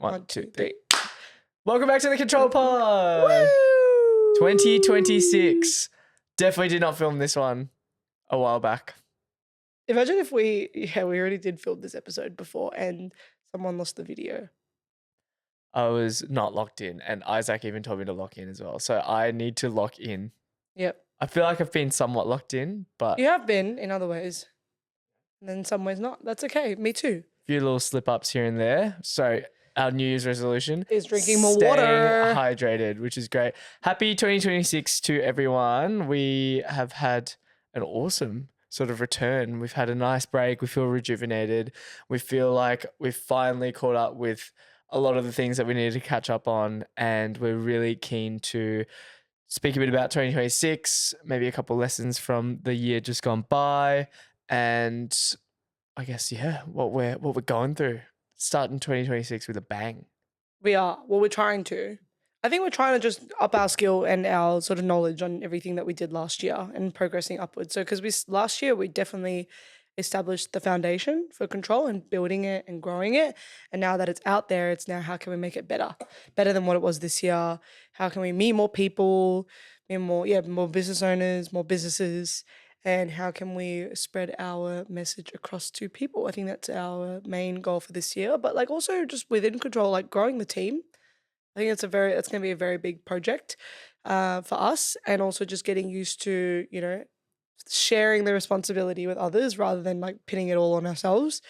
One, two, three. Welcome back to the Control Pod. Woo! 2026. Definitely did not film this one a while back. Imagine if we already did film this episode before and someone lost the video. I was not locked in, and Isaac even told me to lock in as well. So I need to lock in. Yep. I feel like I've been somewhat locked in, but You have been in other ways. And then some ways not. That's okay. Me too. a few little slip-ups here and there. So our New Year's resolution is drinking more staying water. hydrated, which is great. Happy 2026 to everyone. We have had an awesome sort of return. We've had a nice break. We feel rejuvenated. We feel like we've finally caught up with a lot of the things that we needed to catch up on, and we're really keen to speak a bit about 2026, maybe a couple lessons from the year just gone by, and I guess what we're going through. Starting 2026 with a bang. We are. Well, we're trying to. I think we're trying to just up our skill and our sort of knowledge on everything that we did last year and progressing upwards. So because last year we definitely established the foundation for control and building it and growing it. And now that it's out there, it's now how can we make it better than what it was this year? How can we meet more people, more business owners, more businesses, and how can we spread our message across to people? I think that's our main goal for this year. But like also just within control, like growing the team. I think it's going to be a very big project for us, and also just getting used to, sharing the responsibility with others rather than like pinning it all on ourselves.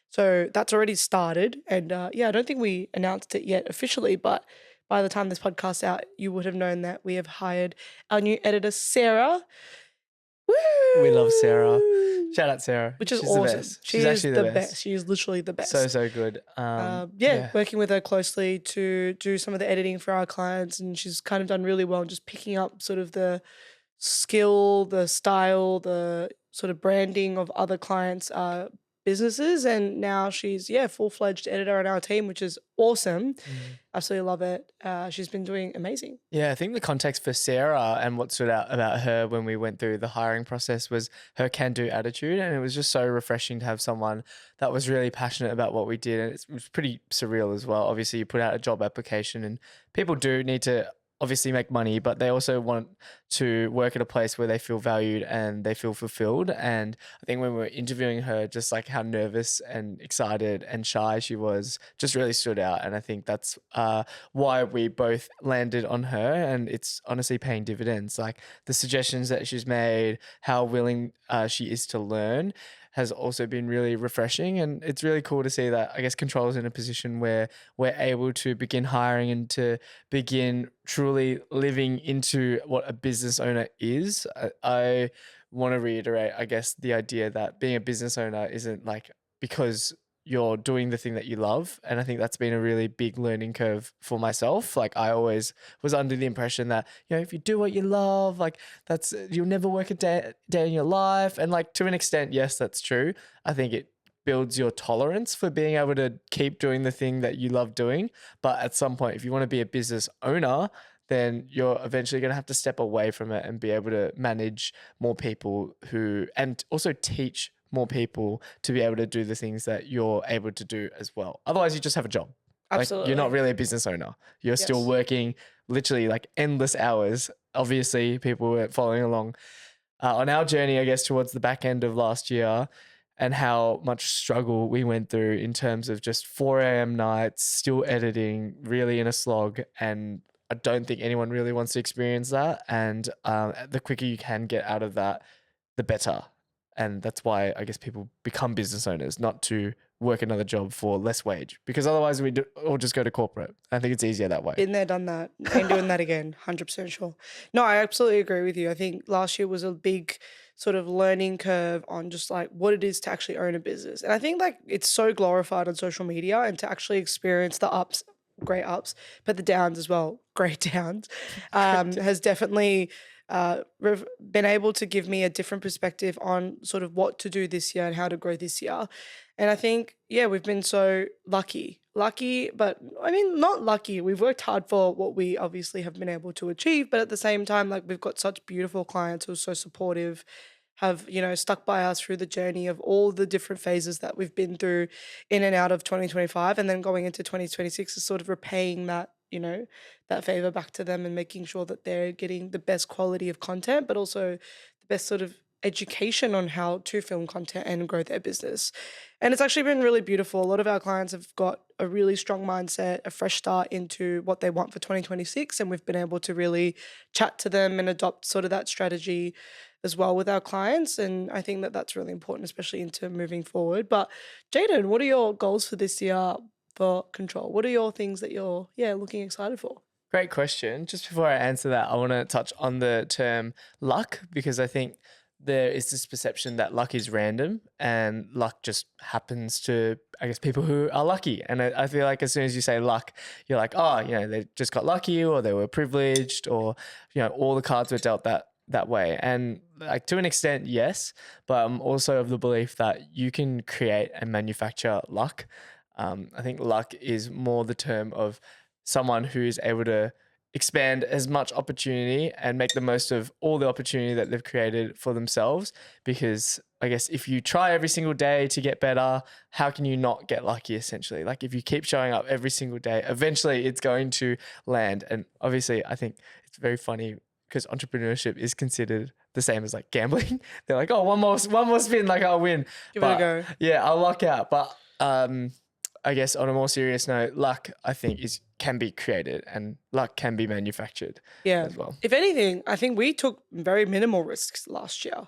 So that's already started. And I don't think we announced it yet officially, but by the time this podcast's out, you would have known that we have hired our new editor, Sarah. Woo! We love Sarah. Shout out Sarah. Which is She's awesome. The best. She's actually the best. She is literally the best. So good. Working with her closely to do some of the editing for our clients, and she's kind of done really well in just picking up sort of the skill, the style, the sort of branding of other clients' businesses. And now she's full-fledged editor on our team, which is awesome. Absolutely love it. She's been doing amazing. Yeah, I think the context for Sarah and what stood out about her when we went through the hiring process was her can-do attitude, and it was just so refreshing to have someone that was really passionate about what we did. And it was pretty surreal as well. Obviously, you put out a job application, and people do need to obviously make money, but they also want to work at a place where they feel valued and they feel fulfilled. And I think when we were interviewing her, just like how nervous and excited and shy she was just really stood out. And I think that's why we both landed on her, and it's honestly paying dividends. Like the suggestions that she's made, how willing she is to learn, has also been really refreshing. And it's really cool to see that, I guess, Control is in a position where we're able to begin hiring and to begin truly living into what a business owner is. I want to reiterate, I guess, the idea that being a business owner isn't like because you're doing the thing that you love. And I think that's been a really big learning curve for myself. Like I always was under the impression that, if you do what you love, like you'll never work a day in your life. And like to an extent, yes, that's true. I think it builds your tolerance for being able to keep doing the thing that you love doing. But at some point, if you want to be a business owner, then you're eventually going to have to step away from it and be able to manage more people and also teach more people to be able to do the things that you're able to do as well. Otherwise, you just have a job. Absolutely. Like, you're not really a business owner. You're still working literally like endless hours. Obviously, people were following along on our journey, I guess, towards the back end of last year, and how much struggle we went through in terms of just 4 a.m. nights, still editing, really in a slog. And I don't think anyone really wants to experience that. And the quicker you can get out of that, the better. And that's why I guess people become business owners, not to work another job for less wage, because otherwise we all just go to corporate. I think it's easier that way. Been there, done that. Ain't doing that again. 100% sure. No, I absolutely agree with you. I think last year was a big sort of learning curve on just like what it is to actually own a business. And I think like it's so glorified on social media, and to actually experience the ups, great ups, but the downs as well, great downs, has definitely been able to give me a different perspective on sort of what to do this year and how to grow this year. And I think, we've been so lucky, but I mean, not lucky. We've worked hard for what we obviously have been able to achieve, but at the same time, like we've got such beautiful clients who are so supportive, have, stuck by us through the journey of all the different phases that we've been through in and out of 2025. And then going into 2026 is sort of repaying that, that favor back to them and making sure that they're getting the best quality of content, but also the best sort of education on how to film content and grow their business. And it's actually been really beautiful. A lot of our clients have got a really strong mindset, a fresh start into what they want for 2026. And we've been able to really chat to them and adopt sort of that strategy as well with our clients. And I think that that's really important, especially into moving forward. But Jadyn, what are your goals for this year for Control? What are your things that you're, looking excited for? Great question. Just before I answer that, I want to touch on the term luck, because I think there is this perception that luck is random and luck just happens to, I guess, people who are lucky. And I feel like as soon as you say luck, you're like, oh, they just got lucky, or they were privileged, or, all the cards were dealt that way. And like, to an extent, yes, but I'm also of the belief that you can create and manufacture luck. I think luck is more the term of someone who is able to expand as much opportunity and make the most of all the opportunity that they've created for themselves. Because I guess if you try every single day to get better, how can you not get lucky, essentially? Like, if you keep showing up every single day, eventually it's going to land. And obviously, I think it's very funny because entrepreneurship is considered the same as like gambling. They're like, oh, one more spin, like I'll win. Give it a go. Yeah, I'll luck out. But I guess on a more serious note, luck, I think, can be created, and luck can be manufactured as well. If anything, I think we took very minimal risks last year.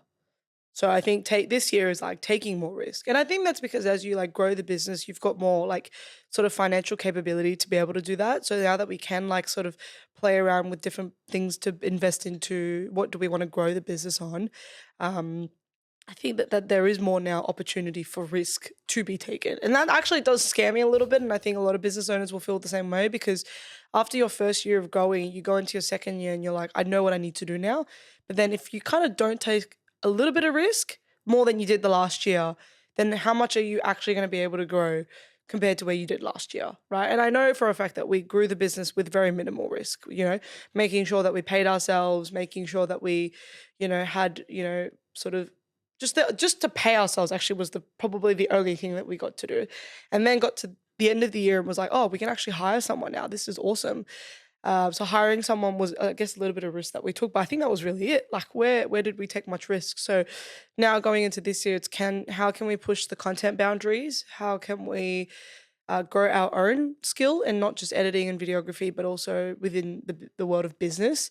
So I think this year is like taking more risk. And I think that's because as you like grow the business, you've got more like sort of financial capability to be able to do that. So now that we can like sort of play around with different things to invest into, what do we want to grow the business on? I think that there is more now opportunity for risk to be taken. And that actually does scare me a little bit. And I think a lot of business owners will feel the same way, because after your first year of going, you go into your second year and you're like, I know what I need to do now. But then if you kind of don't take a little bit of risk, more than you did the last year, then how much are you actually going to be able to grow compared to where you did last year, right? And I know for a fact that we grew the business with very minimal risk, making sure that we paid ourselves, making sure that we, had, sort of just to pay ourselves actually was probably the only thing that we got to do. And then got to the end of the year and was like, oh, we can actually hire someone now. This is awesome. So hiring someone was, I guess, a little bit of risk that we took, but I think that was really it. Like, where did we take much risk? So now going into this year, how can we push the content boundaries? How can we grow our own skill, and not just editing and videography, but also within the world of business?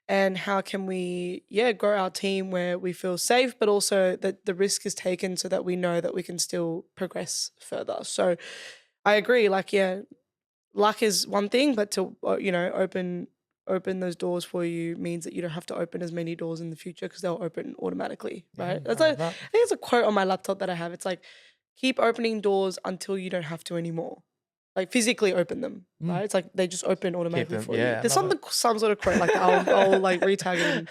And how can we, grow our team where we feel safe, but also that the risk is taken so that we know that we can still progress further. So I agree. Like, luck is one thing, but to open those doors for you means that you don't have to open as many doors in the future, because they'll open automatically, right? Yeah, I think it's a quote on my laptop that I have. It's like, keep opening doors until you don't have to anymore. Like, physically open them, right? It's like they just open automatically for you. There's some sort of quote like that. I'll like retag it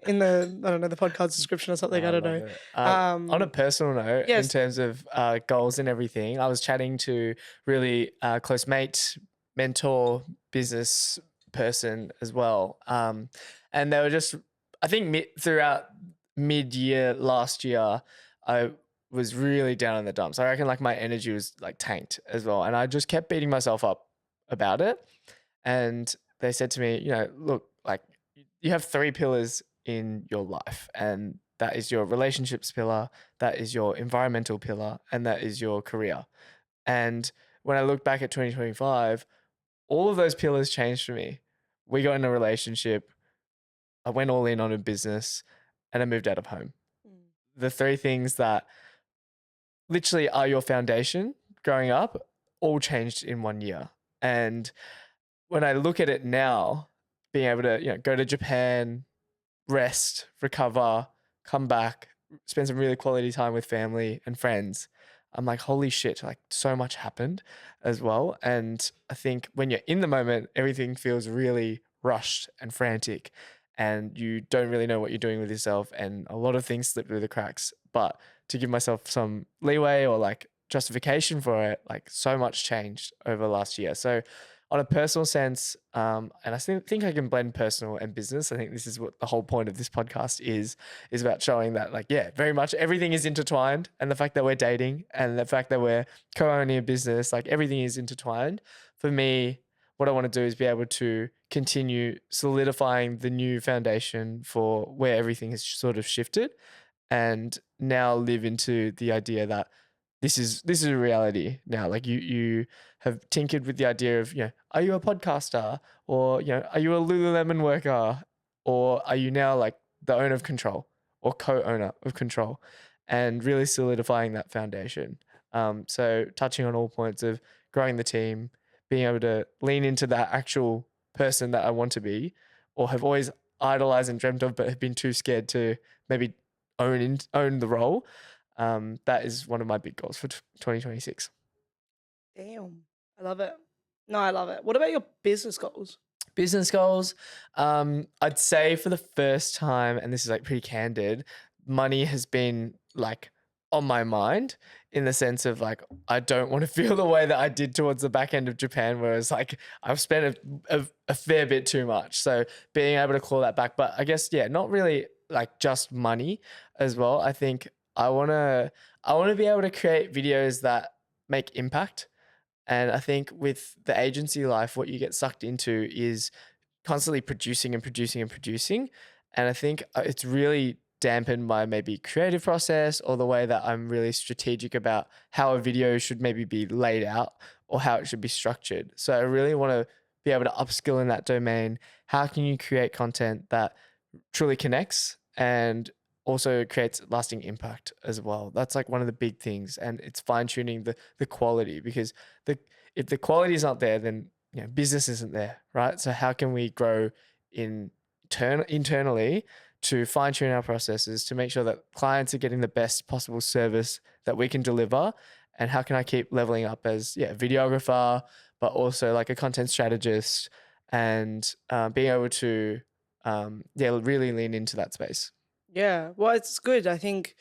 in the, I don't know, the podcast description or something. I don't know. On a personal note, yes. in terms of goals and everything, I was chatting to really close mate, mentor, business person as well. And they were just, I think throughout mid-year last year, I was really down in the dumps. I reckon like my energy was like tanked as well. And I just kept beating myself up about it. And they said to me, look, like, you have 3 pillars in your life, and that is your relationships pillar, that is your environmental pillar, and that is your career. And when I look back at 2025, all of those pillars changed for me. We got in a relationship, I went all in on a business, and I moved out of home. The 3 things that literally are your foundation growing up all changed in 1 year. And when I look at it now, being able to, go to Japan, rest, recover, come back, spend some really quality time with family and friends, I'm like, holy shit, like so much happened as well. And I think when you're in the moment, everything feels really rushed and frantic, and you don't really know what you're doing with yourself, and a lot of things slip through the cracks. But to give myself some leeway or like justification for it, like so much changed over last year. So on a personal sense, and I think I can blend personal and business. I think this is what the whole point of this podcast is about showing that, like, yeah, very much everything is intertwined, and the fact that we're dating and the fact that we're co-owning a business, like everything is intertwined. For me, what I want to do is be able to continue solidifying the new foundation for where everything has sort of shifted, and now live into the idea that this is a reality now. Like you have tinkered with the idea of, are you a podcaster, or are you a Lululemon worker, or are you now like the owner of control or co-owner of control, and really solidifying that foundation. So touching on all points of growing the team, being able to lean into that actual person that I want to be, or have always idolized and dreamt of, but have been too scared to maybe own the role. That is one of my big goals for 2026. Damn. I love it. No, I love it. What about your business goals? Business goals. I'd say for the first time, and this is like pretty candid, money has been like on my mind, in the sense of like, I don't want to feel the way that I did towards the back end of Japan, where it's like I've spent a fair bit too much. So being able to claw that back, but I guess, yeah, not really like just money as well. I think I want to be able to create videos that make impact. And I think with the agency life, what you get sucked into is constantly producing and producing and producing. And I think it's really dampened by maybe creative process, or the way that I'm really strategic about how a video should maybe be laid out or how it should be structured. So I really want to be able to upskill in that domain. How can you create content that truly connects and also creates lasting impact as well? That's like one of the big things, and it's fine tuning the quality, because if the quality is not there, then business isn't there, right? So how can we grow internally to fine tune our processes to make sure that clients are getting the best possible service that we can deliver? And how can I keep leveling up as a videographer, but also like a content strategist, and being able to really lean into that space. Yeah. Well, it's good. I think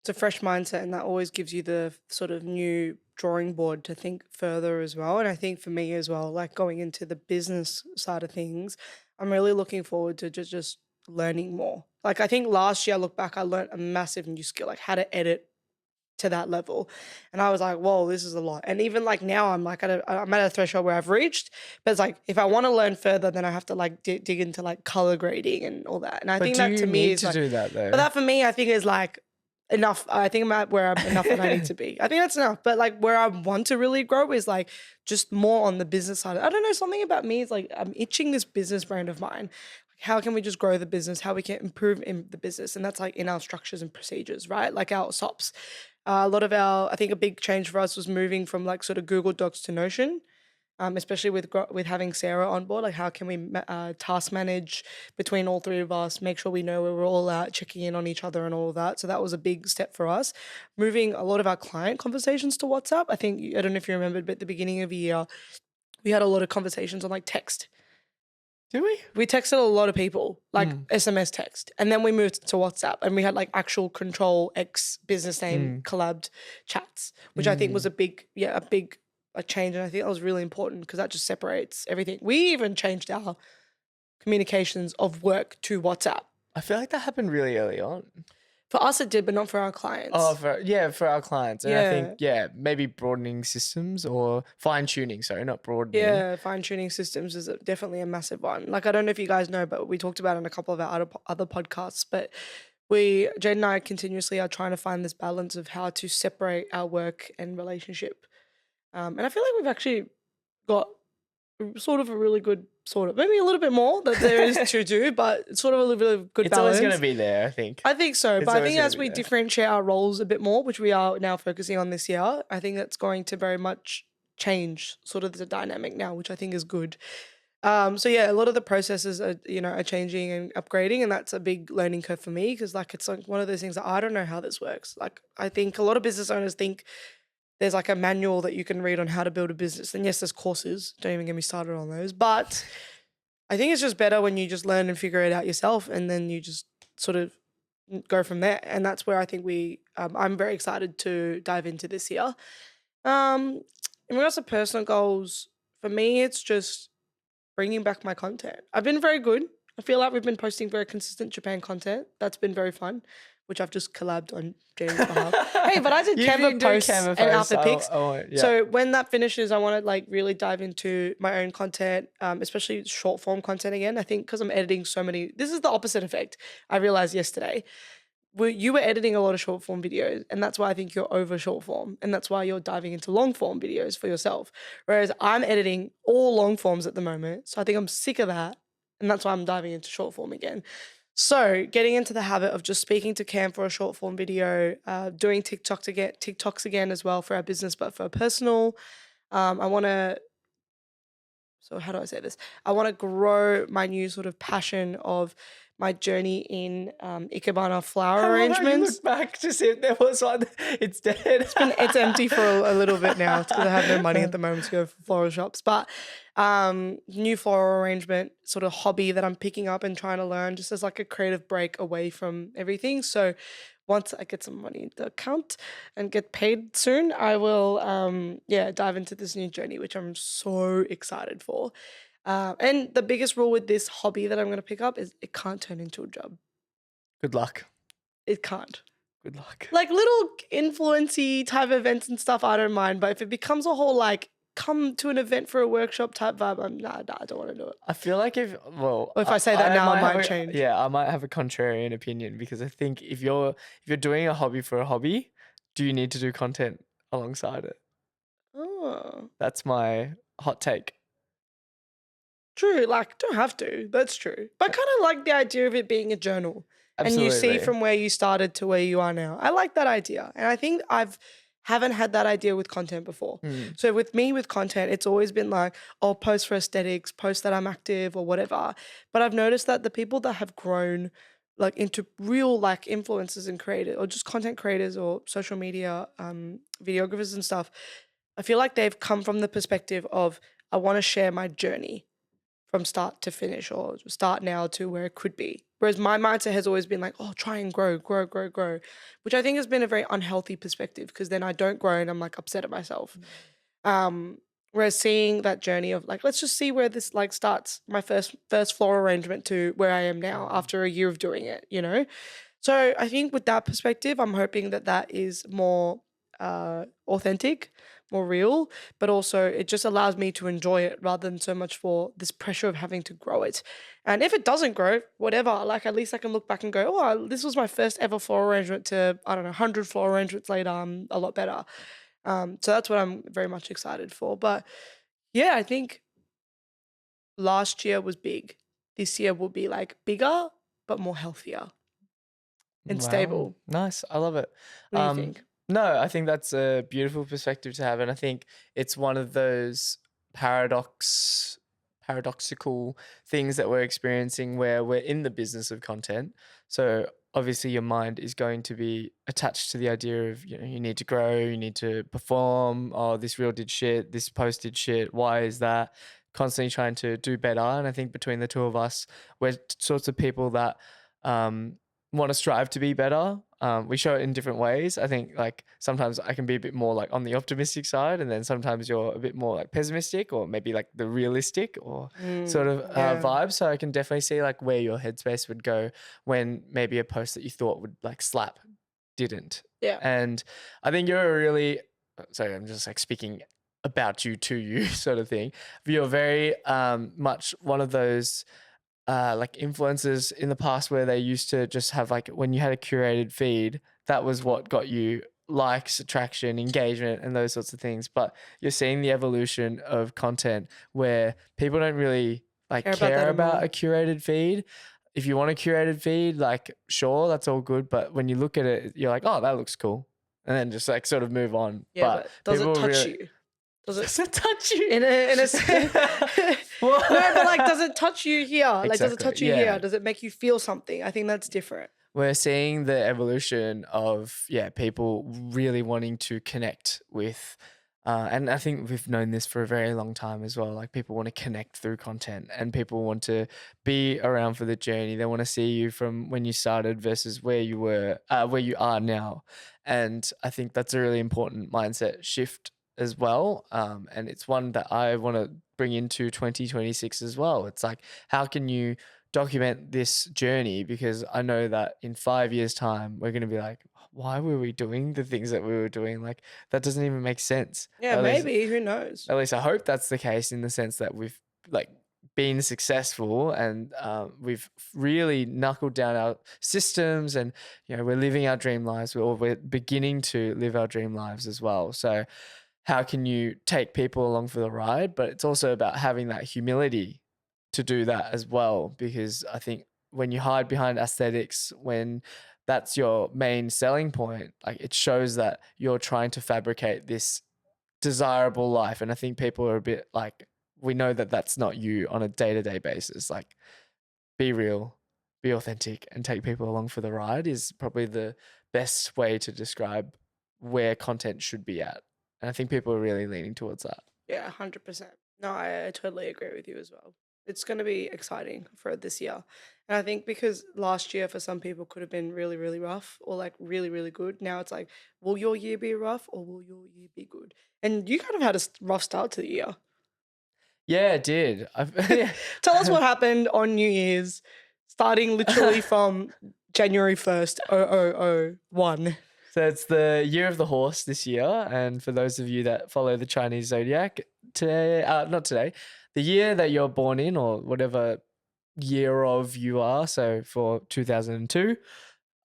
it's a fresh mindset, and that always gives you the sort of new drawing board to think further as well. And I think for me as well, like going into the business side of things, I'm really looking forward to just learning more. Like I think last year I look back, I learned a massive new skill, like how to edit to that level. And I was like, whoa, this is a lot. And even like now I'm at a threshold where I've reached, but it's like, if I want to learn further, then I have to like dig into like color grading and all that. And I But think do that to you me need is to like, do that but though? that for me, I think is like enough. I think I'm at where I'm enough that I need to be. I think that's enough. But like where I want to really grow is like just more on the business side. I don't know, something about me is like I'm itching this business brand of mine. Like how can we just grow the business? How we can improve in the business? And that's like in our structures and procedures, right? Like our SOPs. A lot of I think a big change for us was moving from like sort of Google Docs to Notion, especially with having Sarah on board. Like, how can we task manage between all three of us, make sure we know where we're all at, checking in on each other and all of that. So that was a big step for us. Moving a lot of our client conversations to WhatsApp. I think, I don't know if you remembered, but at the beginning of the year, we had a lot of conversations on like text. Do we? We texted a lot of people, like Mm. SMS text. And then we moved to WhatsApp, and we had like actual Control X business name collabed chats, which I think was a big change. And I think that was really important because that just separates everything. We even changed our communications of work to WhatsApp. I feel like that happened really early on. For us, it did, but not for our clients. Oh, for our clients. And I think, Yeah. maybe broadening systems or fine tuning. Sorry, not broadening. Yeah, fine tuning systems is definitely a massive one. Like, I don't know if you guys know, but we talked about it in a couple of our other podcasts. But Jade and I continuously are trying to find this balance of how to separate our work and relationship. And I feel like we've actually got sort of a really good maybe a little bit more that there is to do, but it's sort of a really good It's balance. always going to be there, I think. I think so, It's but I always think gonna as be we there. differentiate our roles a bit more, which we are now focusing on this year, I think that's going to very much change sort of the dynamic now, which I think is good. So yeah, a lot of the processes are changing and upgrading, and that's a big learning curve for me because like it's like one of those things that I don't know how this works. Like I think a lot of business owners think there's like a manual that you can read on how to build a business, and yes, there's courses. Don't even get me started on those, but I think it's just better when you just learn and figure it out yourself, and then you just sort of go from there. And that's where I think I'm very excited to dive into this year. In regards to personal goals For me, it's just bringing back my content. I've been very good. I feel like we've been posting very consistent Japan content. That's been very fun, which I've just collabed on Jadyn's behalf. Hey, but I did You've Canva been doing posts Canva and posts. outfit pics. Yeah. So when that finishes, I want to like really dive into my own content, especially short form content again. I think because I'm editing so many, this is the opposite effect. I realized yesterday. You were editing a lot of short form videos, and that's why I think you're over short form, and that's why you're diving into long form videos for yourself. Whereas I'm editing all long forms at the moment, so I think I'm sick of that, and that's why I'm diving into short form again. So getting into the habit of just speaking to Cam for a short form video, doing TikToks again as well for our business, but for personal. I want to so how do I say this? I want to grow my new sort of passion of my journey in Ikebana I flower love how you arrangements. look back to see if there was one. It's dead. It's empty for a little bit now because I have no money at the moment to go for floral shops. But new floral arrangement sort of hobby that I'm picking up and trying to learn just as like a creative break away from everything. So once I get some money in the account and get paid soon, I will dive into this new journey, which I'm so excited for. And the biggest rule with this hobby that I'm going to pick up is it can't turn into a job. Good luck. It can't. Good luck. Like little influency type events and stuff, I don't mind. But if it becomes a whole like come to an event for a workshop type vibe, I don't want to do it. I feel like Or if I say that now, I might change. Yeah, I might have a contrarian opinion because I think if you're doing a hobby for a hobby, do you need to do content alongside it? Oh, That's my hot take. true. Like, don't have to. That's true. But I kind of like the idea of it being a journal. Absolutely. And you see from where you started to where you are now. I like that idea. And I think haven't had that idea with content before. So with me with content, it's always been like, I'll post for aesthetics, post that I'm active or whatever. But I've noticed that the people that have grown like into real like influencers and creators or just content creators or social media videographers and stuff, I feel like they've come from the perspective of I want to share my journey from start to finish or start now to where it could be. Whereas my mindset has always been like, oh, try and grow, which I think has been a very unhealthy perspective because then I don't grow and I'm like upset at myself. Whereas seeing that journey of like, let's just see where this like starts my first floor arrangement to where I am now after a year of doing it, you know? So I think with that perspective, I'm hoping that that is more authentic, more real, but also it just allows me to enjoy it rather than so much for this pressure of having to grow it. And if it doesn't grow, whatever, like at least I can look back and go, oh, this was my first ever floor arrangement to, I don't know, 100 floor arrangements later, I'm a lot better. So that's what I'm very much excited for. But yeah, I think last year was big. This year will be like bigger, but more healthier and Wow. stable. Nice. I love it. What do you think? No, I think that's a beautiful perspective to have. And I think it's one of those paradoxical things that we're experiencing where we're in the business of content. So obviously your mind is going to be attached to the idea of, you know, you need to grow, you need to perform. Oh, this reel did shit, this post did shit. Why is that? Constantly trying to do better. And I think between the two of us, we're sorts of people that want to strive to be better. We show it in different ways. I think like sometimes I can be a bit more like on the optimistic side, and then sometimes you're a bit more like pessimistic or maybe like the realistic or sort of vibe. So I can definitely see like where your headspace would go when maybe a post that you thought would like slap didn't. Yeah. And I think you're a really, sorry, I'm just like speaking about you to you sort of thing. You're very much one of those like influencers in the past where they used to just have like when you had a curated feed, that was what got you likes, attraction, engagement, and those sorts of things. But you're seeing the evolution of content where people don't really like care about a curated feed. If you want a curated feed, like sure, that's all good. But when you look at it, you're like, oh, that looks cool. And then just like sort of move on. Yeah, but does it touch you? Does it touch you? In a no, but like, does it touch you here? Like, does it touch you here? Does it make you feel something? I think that's different. We're seeing the evolution of people really wanting to connect with, and I think we've known this for a very long time as well. Like people want to connect through content, and people want to be around for the journey. They want to see you from when you started versus where you were, where you are now. And I think that's a really important mindset shift as well. And it's one that I want to bring into 2026 as well. It's like, how can you document this journey? Because I know that in 5 years' time, we're going to be like, why were we doing the things that we were doing? Like, that doesn't even make sense. Yeah, maybe. Who knows? At least I hope that's the case, in the sense that we've like been successful, and we've really knuckled down our systems, and we're living our dream lives. We're beginning to live our dream lives as well. So how can you take people along for the ride? But it's also about having that humility to do that as well, because I think when you hide behind aesthetics, when that's your main selling point, like, it shows that you're trying to fabricate this desirable life. And I think people are a bit like, we know that that's not you on a day-to-day basis. Like, be real, be authentic, and take people along for the ride is probably the best way to describe where content should be at. And I think people are really leaning towards that. Yeah, 100%. No, I totally agree with you as well. It's going to be exciting for this year. And I think because last year for some people could have been really, really rough or like really, really good. Now it's like, will your year be rough or will your year be good? And you kind of had a rough start to the year. Yeah, it did. Tell us what happened on New Year's, starting literally from January 1st, 2001. So it's the year of the horse this year. And for those of you that follow the Chinese zodiac, not today, the year that you're born in, or whatever year of you are. So for 2002,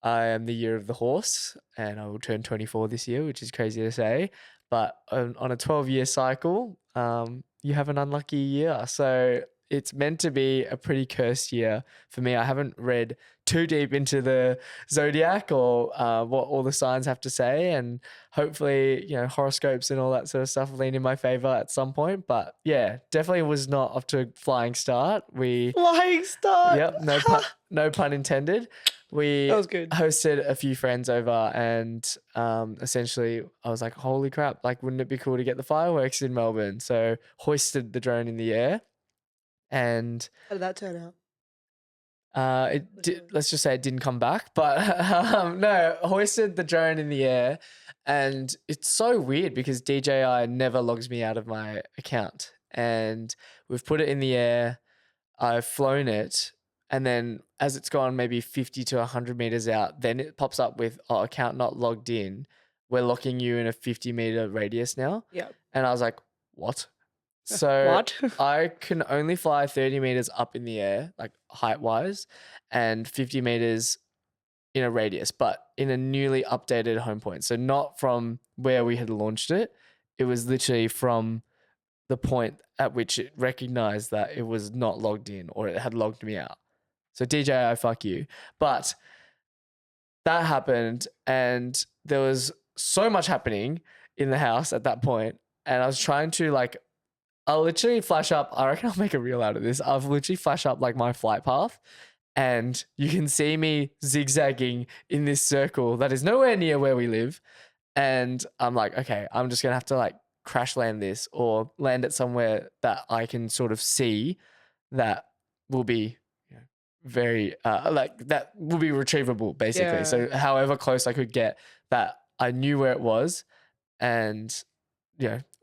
I am the year of the horse, and I will turn 24 this year, which is crazy to say. But on a 12-year cycle, you have an unlucky year. So it's meant to be a pretty cursed year for me. I haven't read too deep into the zodiac or what all the signs have to say, and hopefully, horoscopes and all that sort of stuff lean in my favor at some point. But yeah, definitely was not off to a flying start. Flying start. Yep, no pun intended. We That was good. hosted a few friends over, and essentially I was like, holy crap, like, wouldn't it be cool to get the fireworks in Melbourne? So hoisted the drone in the air, and How did that turn out? let's just say it didn't come back, but no, hoisted the drone in the air. And it's so weird because DJI never logs me out of my account, and we've put it in the air, I've flown it, and then as it's gone maybe 50 to 100 meters out, then it pops up with, account not logged in, we're locking you in a 50-meter radius now. Yeah. And I was like, what? So What? I can only fly 30 meters up in the air, like height wise, and 50 meters in a radius, but in a newly updated home point. So not from where we had launched it. It was literally from the point at which it recognized that it was not logged in, or it had logged me out. So DJI, fuck you. But that happened, and there was so much happening in the house at that point, and I was trying to, like, I'll literally flash up. I reckon I'll make a reel out of this. I've literally flash up like my flight path, and you can see me zigzagging in this circle that is nowhere near where we live. And I'm like, okay, I'm just going to have to like crash land this, or land it somewhere that I can sort of see that will be very, like, that will be retrievable basically. Yeah. So however close I could get, that I knew where it was, and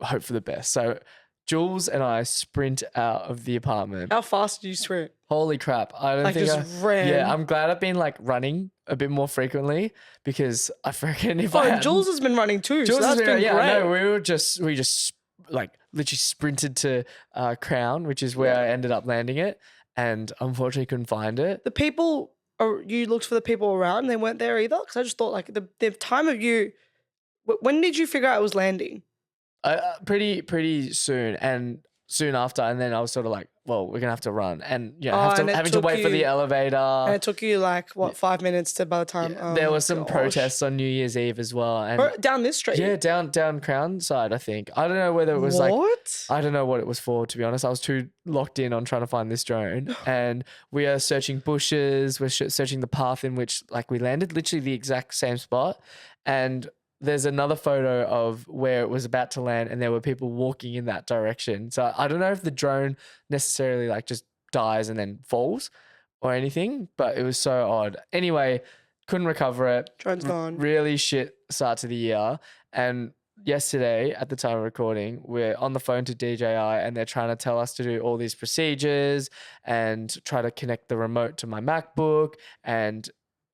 hope for the best. So Jules and I sprint out of the apartment. How fast did you sprint? Holy crap. I don't Like, think just ran. Yeah, I'm glad I've been like running a bit more frequently, because I reckon if I hadn't- Jules has been running too. Jules so that's has been yeah, great. no, we just like literally sprinted to Crown, which is where I ended up landing it, and unfortunately couldn't find it. The people, you looked for the people around, they weren't there either? Because I just thought like the time of you, when did you figure out it was landing? Pretty soon, and soon after, and then I was sort of like, well, we're gonna have to run, and and having to wait for the elevator. And it took you like what 5 minutes to by the time there were some protests on New Year's Eve as well, and down this street. Yeah, down Crown side, I think. I don't know whether it was I don't know what it was for, to be honest. I was too locked in on trying to find this drone, and we are searching bushes. We're searching the path in which like we landed, literally the exact same spot, and there's another photo of where it was about to land, and there were people walking in that direction. So I don't know if the drone necessarily like just dies and then falls or anything, but it was so odd. Anyway, couldn't recover it. Drone's gone. Really shit start to the year. And yesterday at the time of recording, we're on the phone to DJI and they're trying to tell us to do all these procedures and try to connect the remote to my MacBook. And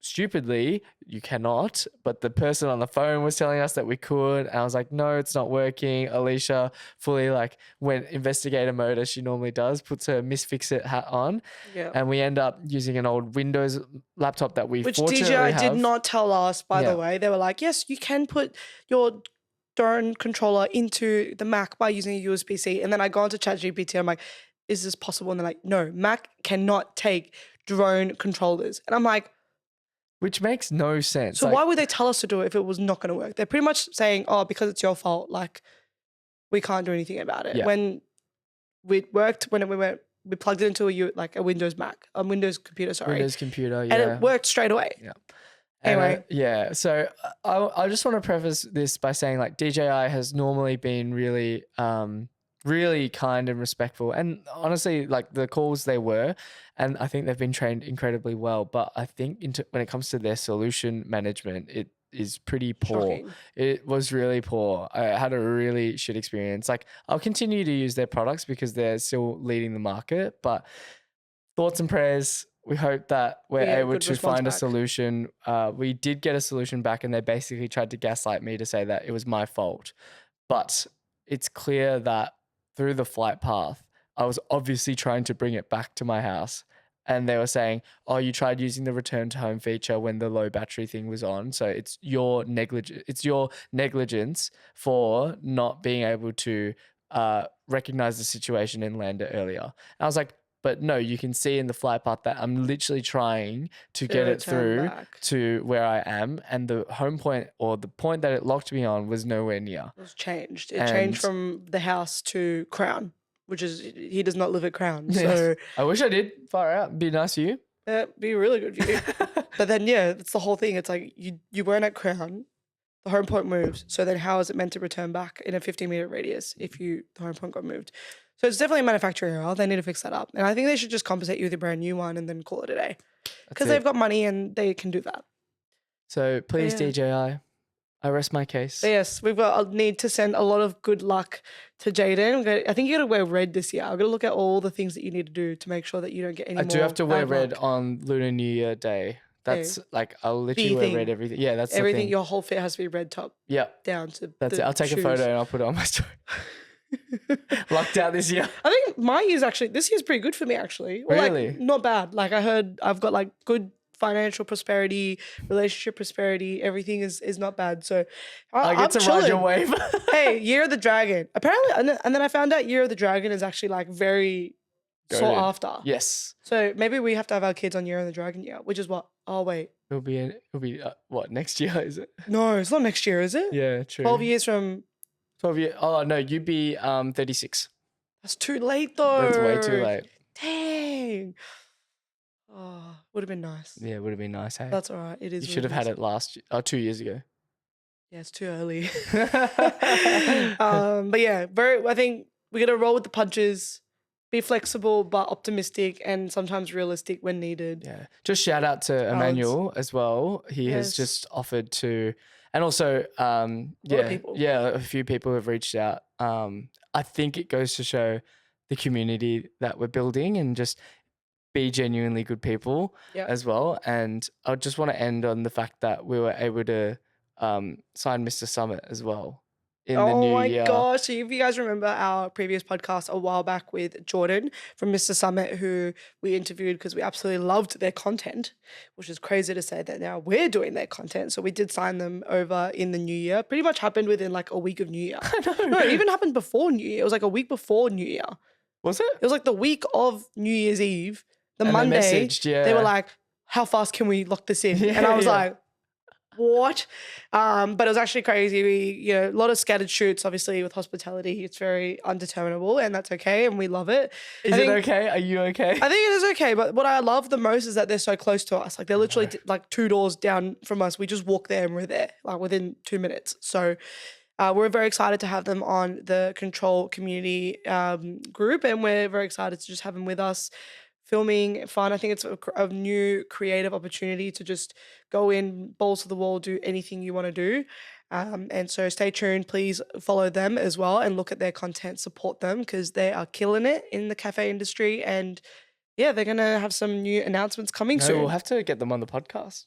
stupidly, you cannot. But the person on the phone was telling us that we could. And I was like, no, it's not working. Alisha fully like went investigator mode as she normally does, puts her Miss Fix-It hat on. Yeah. And we end up using an old Windows laptop that we Which fortunately DJI have. did not tell us, by Yeah. the way. They were like, yes, you can put your drone controller into the Mac by using a USB-C. And then I go onto ChatGPT. I'm like, is this possible? And they're like, no, Mac cannot take drone controllers. And I'm like, Which makes no sense. so Like, why would they tell us to do it if it was not going to work? They're pretty much saying, oh, because it's your fault, like we can't do anything about it. Yeah. When it worked, we plugged it into a Windows Mac, a Windows computer, sorry. Windows computer, yeah. And it worked straight away. Yeah. Anyway. Yeah. So I just want to preface this by saying like DJI has normally been really, really kind and respectful. And honestly, like the calls they were, and I think they've been trained incredibly well. But I think when it comes to their solution management, it is pretty poor. Shocking. It was really poor. I had a really shit experience. Like I'll continue to use their products because they're still leading the market. But thoughts and prayers. We hope that we're Yeah, able good to response find a back. solution. We did get a solution back, and they basically tried to gaslight me to say that it was my fault. But it's clear that through the flight path, I was obviously trying to bring it back to my house. And they were saying, oh, you tried using the return to home feature when the low battery thing was on. So it's your negligence for not being able to recognize the situation and land it earlier. And I was like, but no, you can see in the flight path that I'm literally trying to get it return through back. to where I am. And the home point or the point that it locked me on was nowhere near. It was changed. It And- changed from the house to Crown, which is, he does not live at Crown. Yes. So I wish I did. Far out. Be nice to you. it'd be a really good view. But then, yeah, it's the whole thing. It's like you weren't at Crown. The home point moved. So then how is it meant to return back in a 15-meter radius if the home point got moved? So it's definitely a manufacturing error. They need to fix that up. And I think they should just compensate you with a brand new one and then call it a day. Because That's they've it. got money and they can do that. So please, Yeah. DJI, I rest my case. But yes, we've got a need to send a lot of good luck to Jadyn. I think you got to wear red this year. I've got to look at all the things that you need to do to make sure that you don't get any I more do have to wear bad red luck. on Lunar New Year Day. That's like, I'll literally The wear thing. red everything. Yeah, that's Everything, the thing. your whole fit has to be red top Yeah, down to that's the it. I'll take a shoes. photo and I'll put it on my story. Lucked out this year. I think this year's pretty good for me actually. Or Really? like not bad. Like I heard I've got like good financial prosperity, relationship prosperity, everything is not bad. So I I'm get to ride your chilling. wave. Hey, Year of the Dragon. Apparently, and then I found out Year of the Dragon is actually like very sought Goated. after. Yes. So maybe we have to have our kids on Year of the Dragon year, which is what? Oh wait, It'll be what, next year, is it? no, it's not next year, is it? Yeah, true. 12 years from. 12 years. Oh, no, you'd be 36. That's too late though. That's way too late. Dang. Oh, would have been nice. Yeah, it would have been nice, hey? That's all right. It is. You should have had it 2 years ago. Yeah, it's too early. But yeah, I think we're gonna roll with the punches, be flexible but optimistic, and sometimes realistic when needed. Yeah. Just shout out to Emmanuel as well. He has Yes. just offered to, and also, people. a few people have reached out. I think it goes to show the community that we're building and just be genuinely good people Yeah. as well. And I just want to end on the fact that we were able to sign Mr. Summit as well in the new year. Oh my gosh. So if you guys remember our previous podcast a while back with Jordan from Mr. Summit, who we interviewed because we absolutely loved their content, which is crazy to say that now we're doing their content. So we did sign them over in the new year. Pretty much happened within like a week of New Year. No, it even happened before New Year. It was like a week before New Year. Was it? It was like the week of New Year's Eve, the And they Monday. messaged, yeah. They were like, how fast can we lock this in? Yeah, and I was yeah. like, what? But it was actually crazy. We, a lot of scattered shoots, obviously, with hospitality. It's very undeterminable, and that's okay, and we love it. Is I it think- okay? Are you okay? I think it is okay, but what I love the most is that they're so close to us. Like they're literally like 2 doors down from us. We just walk there and we're there, like within 2 minutes. So we're very excited to have them on the Control community group, and we're very excited to just have them with us, filming fun. I think it's a new creative opportunity to just go in, balls to the wall, do anything you want to do. And so stay tuned. Please follow them as well and look at their content, support them because they are killing it in the cafe industry. And yeah, they're going to have some new announcements coming No, soon. we'll have to get them on the podcast.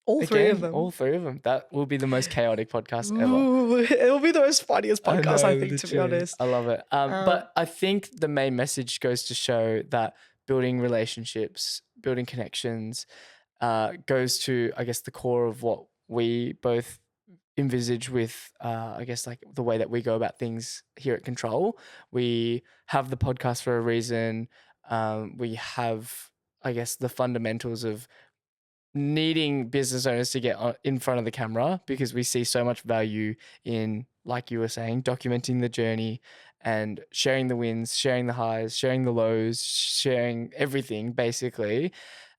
All three of Again, them. all 3 of them. That will be the most chaotic podcast ever. Ooh, it will be the most funniest podcast, I think, to be literally. honest. I love it. But I think the main message goes to show that building relationships, building connections, goes to, I guess, the core of what we both envisage with, I guess, like the way that we go about things here at Control. We have the podcast for a reason. We have, I guess, the fundamentals of needing business owners to get in front of the camera because we see so much value in, like you were saying, documenting the journey and sharing the wins, sharing the highs, sharing the lows, sharing everything basically.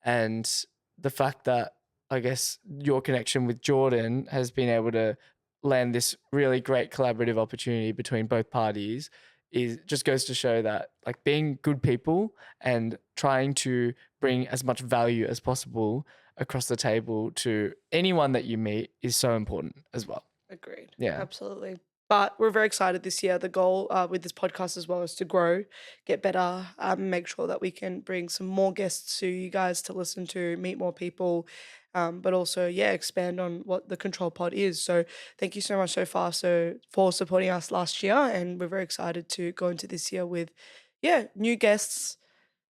And the fact that, I guess, your connection with Jadyn has been able to land this really great collaborative opportunity between both parties is just goes to show that, like, being good people and trying to bring as much value as possible across the table to anyone that you meet is so important as well. Agreed. Yeah. Absolutely. But we're very excited this year. The goal with this podcast as well is to grow, get better, make sure that we can bring some more guests to you guys to listen to, meet more people, but also, yeah, expand on what the Control Pod is. So thank you so much so far for supporting us last year. And we're very excited to go into this year with, yeah, new guests,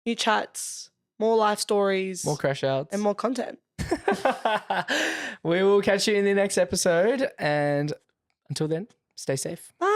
new chats, more life stories, More crash outs, and more content. We will catch you in the next episode. And until then, stay safe. Bye.